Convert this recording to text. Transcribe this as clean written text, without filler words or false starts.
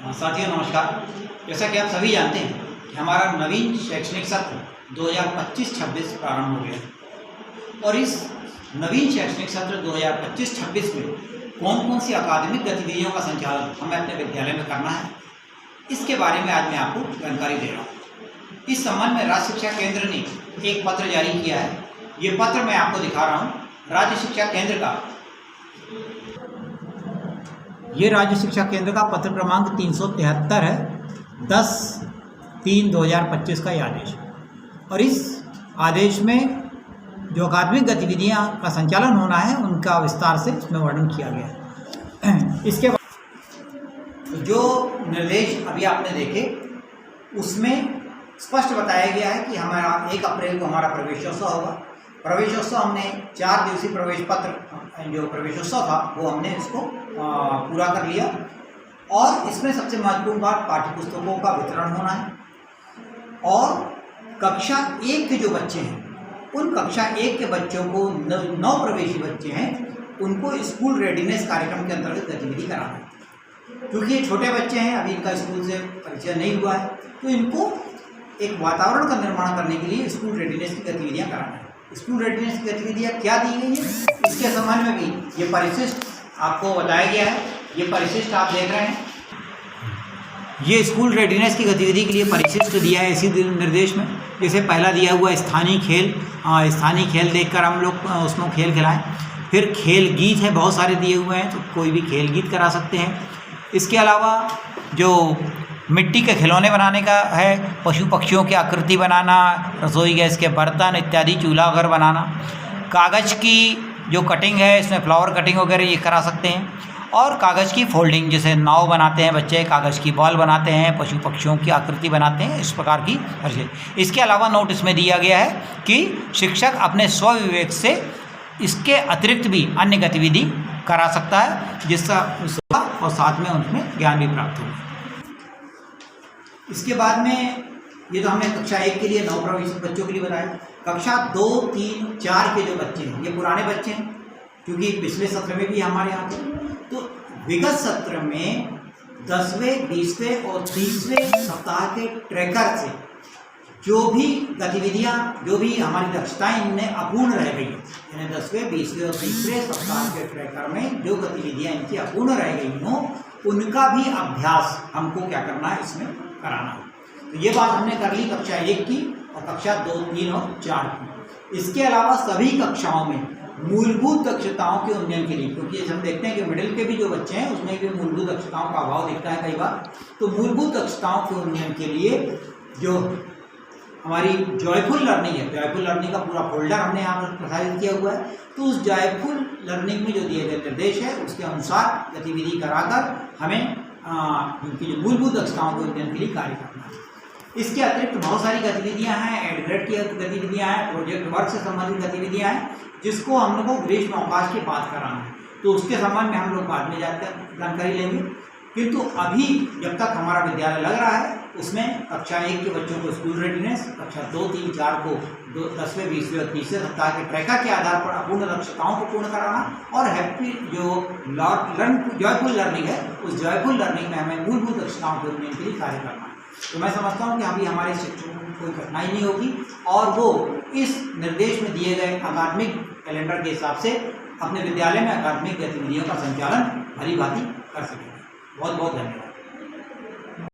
साथियों नमस्कार। जैसा कि आप सभी जानते हैं कि हमारा नवीन शैक्षणिक सत्र 2025-26 प्रारंभ हो गया है और इस नवीन शैक्षणिक सत्र 2025-26 में कौन कौन सी अकादमिक गतिविधियों का संचालन हमें अपने विद्यालय में करना है, इसके बारे में आज मैं आपको जानकारी दे रहा हूँ। इस संबंध में राज्य शिक्षा केंद्र ने एक पत्र जारी किया है। ये पत्र मैं आपको दिखा रहा हूँ। राज्य शिक्षा केंद्र का ये राज्य शिक्षा केंद्र का पत्र क्रमांक 373 है, 10/3/2025 का ये आदेश है। और इस आदेश में जो अकादमिक गतिविधियां का संचालन होना है उनका विस्तार से इसमें वर्णन किया गया है। इसके बाद जो निर्देश अभी आपने देखे उसमें स्पष्ट बताया गया है कि हमारा 1 अप्रैल को हमारा प्रवेशोत्सव होगा। प्रवेशोत्सव हमने 4 दिवसीय प्रवेश पत्र जो प्रवेशोत्सव था वो हमने इसको पूरा कर लिया। और इसमें सबसे महत्वपूर्ण बात पाठ्यपुस्तकों का वितरण होना है और कक्षा 1 के जो बच्चे हैं उन कक्षा 1 के बच्चों को 9 प्रवेशी बच्चे हैं उनको स्कूल रेडीनेस कार्यक्रम के अंतर्गत गतिविधि कराना है। क्योंकि ये छोटे बच्चे हैं, अभी इनका स्कूल से परिचय नहीं हुआ है, तो इनको एक वातावरण का निर्माण करने के लिए स्कूल रेडीनेस की गतिविधियाँ कराना है। स्कूल रेडीनेस की गतिविधियाँ क्या दी गई हैं, इसके संबंध में भी ये परिशिष्ट आपको बताया गया है। ये परिशिष्ट आप देख रहे हैं, ये स्कूल रेडीनेस की गतिविधि के लिए परिशिष्ट दिया है इसी निर्देश में। जैसे पहला दिया हुआ स्थानीय खेल देखकर हम लोग उसमें खेल खिलाएं। फिर खेल गीत है, बहुत सारे दिए हुए हैं, तो कोई भी खेल गीत करा सकते हैं। इसके अलावा जो मिट्टी के खिलौने बनाने का है, पशु पक्षियों की आकृति बनाना, रसोई गैस के बर्तन इत्यादि, चूल्हा घर बनाना, कागज़ की जो कटिंग है इसमें फ्लावर कटिंग वगैरह ये करा सकते हैं। और कागज़ की फोल्डिंग, जैसे नाव बनाते हैं बच्चे, कागज़ की बॉल बनाते हैं, पशु पक्षियों की आकृति बनाते हैं, इस प्रकार की हर चीज़। इसके अलावा नोट इसमें दिया गया है कि शिक्षक अपने स्वविवेक से इसके अतिरिक्त भी अन्य गतिविधि करा सकता है, जिसका और साथ में उसमें ज्ञान भी प्राप्त होगा। इसके बाद में ये तो हमने कक्षा 1 के लिए 9 प्रवेशी बच्चों के लिए बताया। कक्षा 2, 3, 4 के जो बच्चे हैं ये पुराने बच्चे हैं, क्योंकि पिछले सत्र में भी हमारे यहाँ थे। तो विगत सत्र में 10वें, 20वें और 30वें सप्ताह के ट्रैकर से जो भी गतिविधियाँ, जो भी हमारी दक्षताएं इनमें अपूर्ण रह गई, यानी 10वें, 20वें और 30वें सप्ताह के ट्रैकर में जो गतिविधियाँ इनकी अपूर्ण रह गई हों उनका भी अभ्यास हमको क्या करना है, इसमें कराना है। तो ये बात हमने कर ली कक्षा 1 की और कक्षा 2, 3 और 4 की। इसके अलावा सभी कक्षाओं में मूलभूत दक्षताओं के उन्नयन के लिए, क्योंकि हम देखते हैं कि मिडिल के भी जो बच्चे हैं उसमें भी मूलभूत दक्षताओं का अभाव दिखता है कई बार। तो मूलभूत दक्षताओं के उन्नयन के लिए जो हमारी जॉयफुल लर्निंग है, जॉयफुल लर्निंग का पूरा फोल्डर हमने यहाँ पर प्रसारित किया हुआ है। तो उस जॉयफुल लर्निंग में जो दिए गए निर्देश है उसके अनुसार गतिविधि कराकर हमें उनकी जो मूलभूत दक्षताओं के उन्नयन के लिए कार्य करना है। इसके अतिरिक्त बहुत सारी गतिविधियां हैं, एडग्रेड की गतिविधियां हैं, प्रोजेक्ट वर्क से संबंधित गतिविधियां हैं, जिसको हम लोग को ग्रीष्म अवकाश के बाद कराना है। तो उसके संबंध में हम लोग बाद में जानकारी लेंगे। किंतु अभी जब तक हमारा विद्यालय लग रहा है उसमें कक्षा 1 के बच्चों को स्कूल रेडीनेस, कक्षा 2, 3, 4 को 10वें, 20वें और 30वें सप्ताह के ट्रैकर के आधार पर अपूर्ण दक्षताओं को पूर्ण कराना और हैप्पी जो जॉयफुल लर्निंग है उस जॉयफुल लर्निंग में हमें मूलभूत दक्षताओं के उन्नयन के लिए कार्य करना है। तो मैं समझता हूँ कि अभी हमारे शिक्षकों को कोई कठिनाई नहीं होगी और वो इस निर्देश में दिए गए अकादमिक कैलेंडर के हिसाब से अपने विद्यालय में अकादमिक गतिविधियों का संचालन भली भांति कर सकेंगे। बहुत बहुत धन्यवाद।